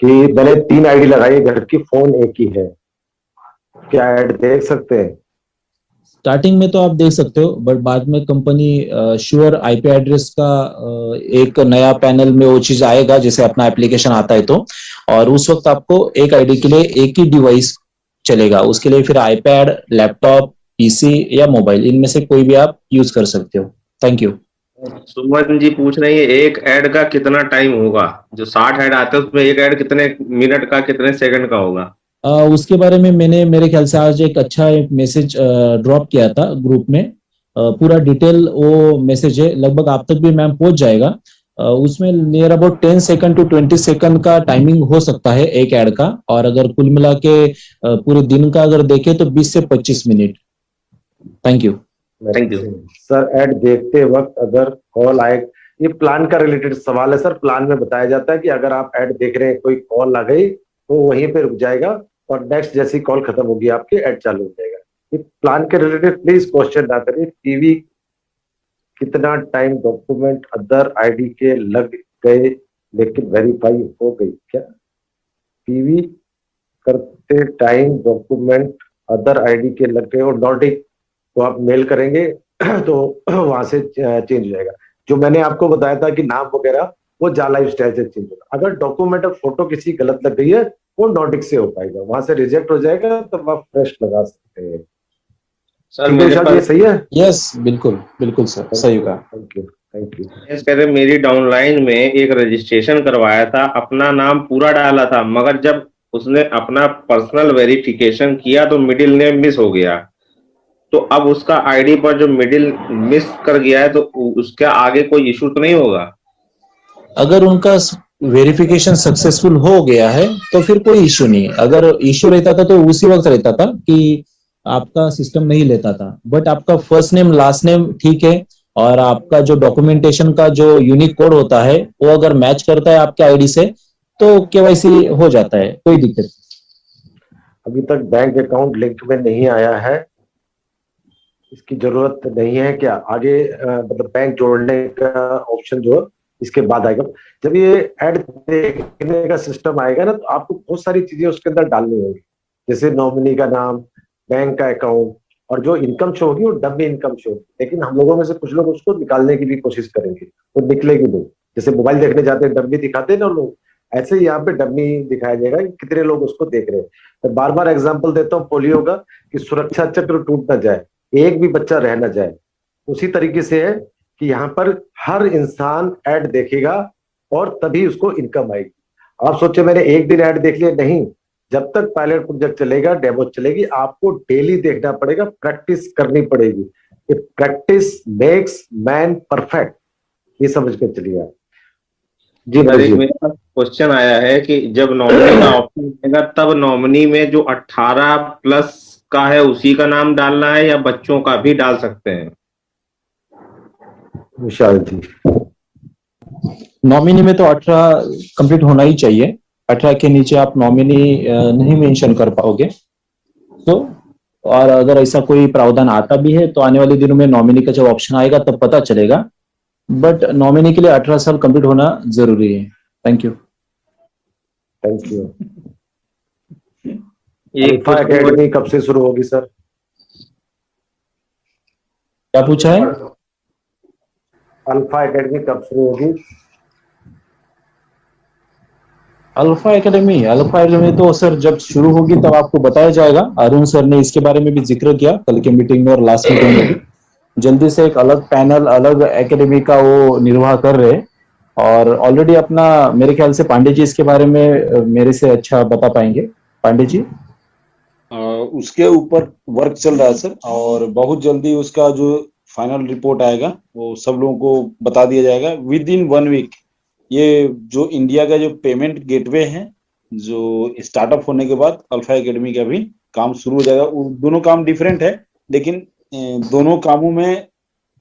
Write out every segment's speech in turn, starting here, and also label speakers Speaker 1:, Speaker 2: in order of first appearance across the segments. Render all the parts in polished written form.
Speaker 1: कि मैंने 3 आईडी लगाई, घर की, फोन एक ही है, क्या ऐड देख सकते हैं?
Speaker 2: स्टार्टिंग में तो आप देख सकते हो, बट बाद में कंपनी श्योर आईपी एड्रेस का एक नया पैनल में वो चीज आएगा, जैसे अपना एप्लीकेशन आता है तो, और उस वक्त आपको एक आईडी के लिए एक ही डिवाइस चलेगा। उसके लिए फिर आईपैड, लैपटॉप, पीसी या मोबाइल, इनमें से कोई भी आप यूज कर सकते हो। Thank you.
Speaker 3: सुमन जी पूछ रही है एक ऐड का कितना टाइम होगा? जो 60 ऐड आते हैं उसमें एक ऐड कितने मिनट का, कितने सेकंड का होगा?
Speaker 2: उसके बारे में मैंने मेरे ख्याल से आज एक अच्छा एक मैसेज ड्रॉप किया था ग्रुप में। पूरा डिटेल वो मैसेज है, लगभग आप तक भी मैम पहुंच जाएगा। उसमें near about 10 second to 20 second का टाइमिंग हो सकता है एक ऐड का, और अगर कुल मिला के पूरे दिन का अगर देखें तो 20 से 25 minute. Thank you.
Speaker 3: Thank you
Speaker 1: sir. Add देखते वक्त अगर कॉल आए, ये प्लान का रिलेटेड सवाल है सर। प्लान में बताया जाता है कि अगर आप ऐड देख रहे हैं, कोई कॉल आ गई तो वहीं पे रुक जाएगा और नेक्स्ट जैसी कॉल खत्म होगी आपकी ऐड चालू हो जाएगा। ये प्लान के रिलेटेड प्लीज क्वेश्चन ना करिए। टीवी कितना टाइम डॉक्यूमेंट अदर आईडी के लग गए लेकिन वेरीफाई हो गई क्या? टीवी करते टाइम डॉक्यूमेंट अदर आईडी के लग गए और नॉटिक, तो आप मेल करेंगे तो वहां से चेंज हो जाएगा। जो मैंने आपको बताया था कि नाम वगैरह वो जा लाइफ स्टाइल से चेंज होगा। अगर डॉक्यूमेंट और फोटो किसी गलत लग गई है वो नॉटिक से हो पाएगा, वहां से रिजेक्ट हो जाएगा, तब आप फ्रेश लगा सकते हैं।
Speaker 3: सर। मेरे
Speaker 1: ये
Speaker 3: पास
Speaker 1: सही है?
Speaker 2: यस, बिल्कुल बिल्कुल सर, सही कहा।
Speaker 1: Thank you thank you.
Speaker 3: कह रहे मेरी डाउनलाइन में एक रजिस्ट्रेशन करवाया था, अपना नाम पूरा डाला था, मगर जब उसने अपना पर्सनल वेरिफिकेशन किया तो मिडिल नेम मिस हो गया। तो अब उसका आईडी पर जो मिडिल मिस कर गया है तो उसका आगे कोई इशू तो नहीं होगा?
Speaker 2: अगर उनका वेरिफिकेशन सक्सेसफुल हो गया है तो फिर कोई इशू नहीं। अगर इशू रहता था तो उसी वक्त रहता था कि आपका सिस्टम नहीं लेता था, बट आपका फर्स्ट नेम लास्ट नेम ठीक है, और आपका जो डॉक्यूमेंटेशन का जो यूनिक कोड होता है वो अगर मैच करता है आपके आईडी से तो केवाईसी हो जाता है, कोई दिक्कत नहीं।
Speaker 1: अभी तक बैंक अकाउंट लिंक में नहीं आया है, इसकी जरूरत नहीं है क्या? आगे मतलब बैंक जोड़ने का ऑप्शन जो इसके बाद आएगा। जब ये ऐड देखने का सिस्टम आएगा ना, तो आपको बहुत सारी चीजें उसके अंदर डालनी होगी, जैसे नॉमिनी का नाम, बैंक का अकाउंट, और जो इनकम शो होगी वो डमी इनकम शो होगी। लेकिन हम लोगों में से कुछ लोग उसको निकालने की भी कोशिश करेंगे, तो निकलेगी नहीं। जैसे मोबाइल देखने जाते हैं डमी दिखाते हैं ना लोग, ऐसे ही यहाँ पे डमी दिखाया जाएगा कि कितने लोग उसको देख रहे हैं। मैं बार बार एग्जाम्पल देता हूँ पोलियो का, कि सुरक्षा चक्र टूट ना जाए, एक भी बच्चा रह ना जाए। उसी तरीके से है कि यहाँ पर हर इंसान ऐड देखेगा और तभी उसको इनकम आएगी। आप सोचे मैंने एक दिन ऐड देख लिया, नहीं। जब तक पायलट प्रोजेक्ट चलेगा, डेमो चलेगी, आपको डेली देखना पड़ेगा, प्रैक्टिस करनी पड़ेगी। प्रैक्टिस मेक्स मैन परफेक्ट, ये समझ कर चलिए आप। जी
Speaker 3: मेरे पास क्वेश्चन आया है कि जब नॉमिनी का ऑप्शन मिलेगा तब नॉमिनी में जो 18 प्लस का है उसी का नाम डालना है या बच्चों का भी डाल सकते हैं?
Speaker 1: विशाल जी,
Speaker 2: नॉमिनी में तो 18 कंप्लीट होना ही चाहिए। 18 के नीचे आप नॉमिनी नहीं मेंशन कर पाओगे। तो और अगर ऐसा कोई प्रावधान आता भी है तो आने वाले दिनों में नॉमिनी का जब ऑप्शन आएगा तब पता चलेगा, बट नॉमिनी के लिए 18 साल कंप्लीट होना जरूरी है। Thank you.
Speaker 1: Thank you. Alpha academy कब से शुरू होगी सर?
Speaker 2: क्या पूछा है?
Speaker 1: अल्फा एकेडमी कब शुरू होगी?
Speaker 2: अल्फा एकेडमी तो सर जब शुरू होगी तब आपको बताया जाएगा। अरुण सर ने इसके बारे में भी जिक्र किया कल की मीटिंग में और लास्ट मीटिंग में भी। जल्दी से एक अलग पैनल, अलग एकेडमी का वो निर्वाह कर रहे हैं, और ऑलरेडी अपना मेरे ख्याल से पांडे जी इसके बारे में मेरे से अच्छा बता पाएंगे। पांडे जी।
Speaker 4: उसके ऊपर वर्क चल रहा है सर, और बहुत जल्दी उसका जो फाइनल रिपोर्ट आएगा वो सब लोगों को बता दिया जाएगा विद इन 1 वीक। ये जो इंडिया का जो पेमेंट गेटवे है, जो स्टार्टअप होने के बाद अल्फा एकेडमी का भी काम शुरू हो जाएगा। दोनों काम डिफरेंट है, लेकिन दोनों कामों में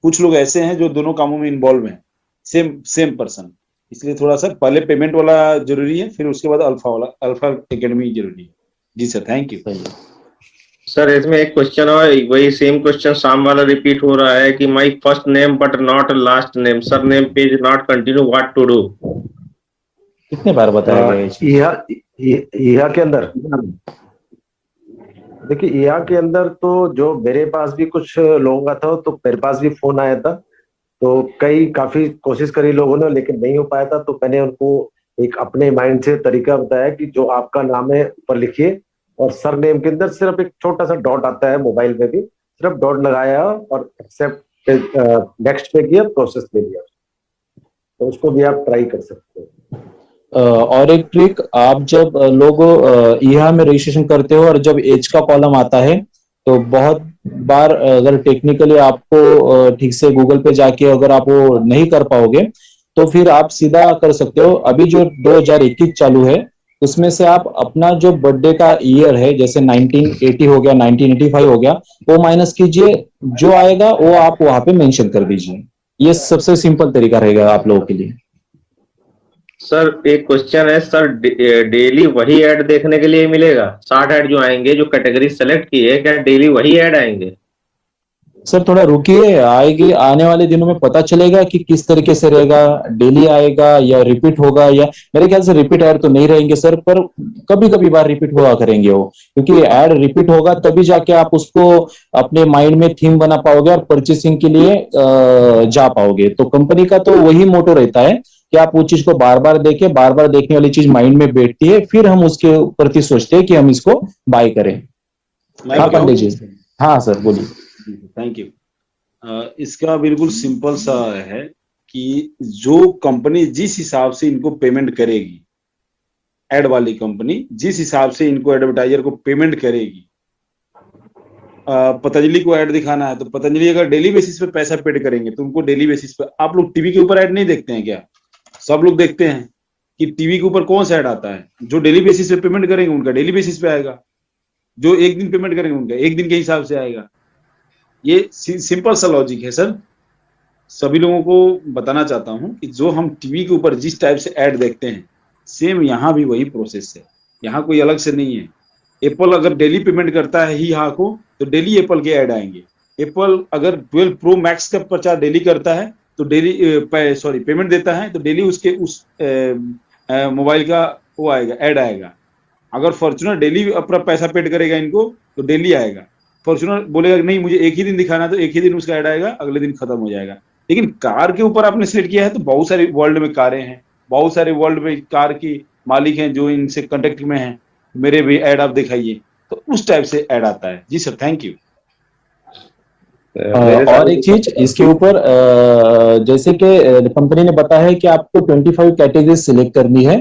Speaker 4: कुछ लोग ऐसे हैं जो दोनों कामों में इन्वॉल्व हैं, सेम पर्सन। इसलिए थोड़ा सा पहले पेमेंट वाला जरूरी है, फिर उसके बाद अल्फा एकेडमी जरूरी है। जी सर, थैंक यू।
Speaker 3: सर इसमें एक क्वेश्चन और वही सेम क्वेश्चन शाम वाला रिपीट हो रहा है कि my first name but not last name, surname page not continue, what to do?
Speaker 2: कितने बार बताया गया ये चीज?
Speaker 1: ईहा के अंदर देखिए, ईहा के अंदर तो जो मेरे पास भी कुछ लोगों का था, तो मेरे पास भी फोन आया था, तो काफी कोशिश करी लोगों ने, लेकिन नहीं हो पाया था। तो मैंने उनको एक अपने माइंड से तरीका बताया कि जो आपका नाम है ऊपर लिखिए, और सर नेम के अंदर सिर्फ एक छोटा सा डॉट आता है, मोबाइल में भी सिर्फ डॉट लगाया और एक्सेप्ट नेक्स्ट पे किया, प्रोसेस ले लिया। तो उसको भी आप ट्राई कर सकते हो।
Speaker 2: और एक ट्रिक, आप जब लोगो ईहा में रजिस्ट्रेशन करते हो और जब एज का कॉलम आता है, तो बहुत बार अगर टेक्निकली आपको ठीक से गूगल पे जाके अगर आप वो नहीं कर पाओगे, तो फिर आप सीधा कर सकते हो। अभी जो 2021 चालू है, उसमें से आप अपना जो बर्थडे का ईयर है, जैसे 1980 हो गया, 1985 हो गया, वो माइनस कीजिए, जो आएगा वो आप वहां पे मेंशन कर दीजिए। ये सबसे सिंपल तरीका रहेगा आप लोगों के लिए।
Speaker 3: सर एक क्वेश्चन है सर, डेली वही ऐड देखने के लिए मिलेगा? 60 ऐड जो आएंगे, जो कैटेगरी सेलेक्ट की है, क्या डेली वही ऐड आएंगे?
Speaker 2: सर थोड़ा रुकिए, आएगी, आने वाले दिनों में पता चलेगा कि किस तरीके से रहेगा, डेली आएगा या रिपीट होगा। या मेरे ख्याल से रिपीट ऐड तो नहीं रहेंगे सर, पर कभी कभी बार रिपीट हुआ करेंगे वो, क्योंकि ऐड रिपीट होगा तभी जाके आप उसको अपने माइंड में थीम बना पाओगे और परचेसिंग के लिए जा पाओगे। तो कंपनी का तो वही मोटो रहता है कि आप उस चीज को बार बार देखें, बार बार देखने वाली चीज माइंड में बैठती है, फिर हम उसके प्रति सोचते हैं कि हम इसको बाय करें। हाँ पंडित जी। हाँ सर बोलिए।
Speaker 4: Thank you. इसका बिल्कुल सिंपल सा है कि जो कंपनी जिस हिसाब से इनको पेमेंट करेगी, एड वाली कंपनी जिस हिसाब से इनको एडवर्टाइजर को पेमेंट करेगी, पतंजलि को ऐड दिखाना है तो पतंजलि अगर डेली बेसिस पे पैसा पेड करेंगे तो उनको डेली बेसिस पे। आप लोग टीवी के ऊपर ऐड नहीं देखते हैं क्या? सब लोग देखते हैं कि टीवी के ऊपर कौन सा ऐड आता है। जो डेली बेसिस पे पेमेंट करेंगे उनका डेली बेसिस पे आएगा, जो एक दिन पेमेंट करेंगे उनका एक दिन के हिसाब से आएगा। ये सिंपल सा लॉजिक है सर, सभी लोगों को बताना चाहता हूं कि जो हम टीवी के ऊपर जिस टाइप से ऐड देखते हैं, सेम यहाँ भी वही प्रोसेस है, यहाँ कोई अलग से नहीं है। एप्पल अगर डेली पेमेंट करता है ही यहाँ को, तो डेली एप्पल के ऐड आएंगे। एप्पल अगर 12 प्रो मैक्स का प्रचार डेली करता है तो डेली पेमेंट देता है तो डेली उसके उस मोबाइल का वो आएगा, ऐड आएगा। अगर फॉर्च्यूनर डेली अपना पैसा पेड करेगा इनको तो डेली आएगा। फॉर्च्यूनर बोलेगा नहीं मुझे एक ही दिन दिखाना, तो एक ही दिन उसका ऐड आएगा, अगले दिन खत्म हो जाएगा। लेकिन कार के ऊपर आपने सिलेक्ट किया है तो बहुत सारे वर्ल्ड में कारें हैं, बहुत सारे वर्ल्ड में कार की मालिक हैं जो इनसे कांटेक्ट में हैं, मेरे भी ऐड आप दिखाइए, तो उस टाइप से ऐड आता है। जी सर, थैंक यू।
Speaker 2: और एक चीज इसके ऊपर, जैसे कि कंपनी ने बताया है कि आपको 25 कैटेगरी सिलेक्ट करनी है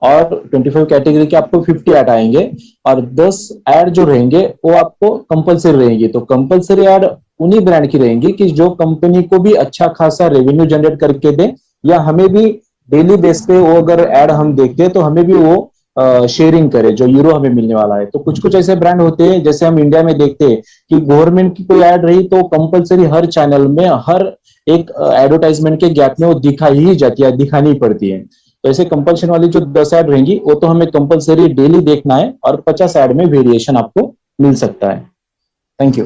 Speaker 2: और 25 कैटेगरी के आपको 50 ऐड आएंगे और 10 ऐड जो रहेंगे वो आपको कंपलसरी रहेंगी। तो कंपलसरी ऐड उन्हीं ब्रांड की रहेंगी कि जो कंपनी को भी अच्छा खासा रेवेन्यू जनरेट करके दे, या हमें भी डेली बेस पे वो अगर ऐड हम देखते हैं तो हमें भी वो शेयरिंग करे, जो यूरो हमें मिलने वाला है। तो कुछ कुछ ऐसे ब्रांड होते हैं, जैसे हम इंडिया में देखते हैं कि गवर्नमेंट की कोई ऐड रही तो कंपलसरी हर चैनल में हर एक एडवर्टाइजमेंट के गैप में वो दिखाई ही जाती है, दिखानी पड़ती है। तो ऐसे कंपल्शन वाली जो 10 ऐड रहेंगी वो तो हमें कंपलसरी डेली देखना है और 50 ऐड में वेरिएशन आपको मिल सकता है। Thank you.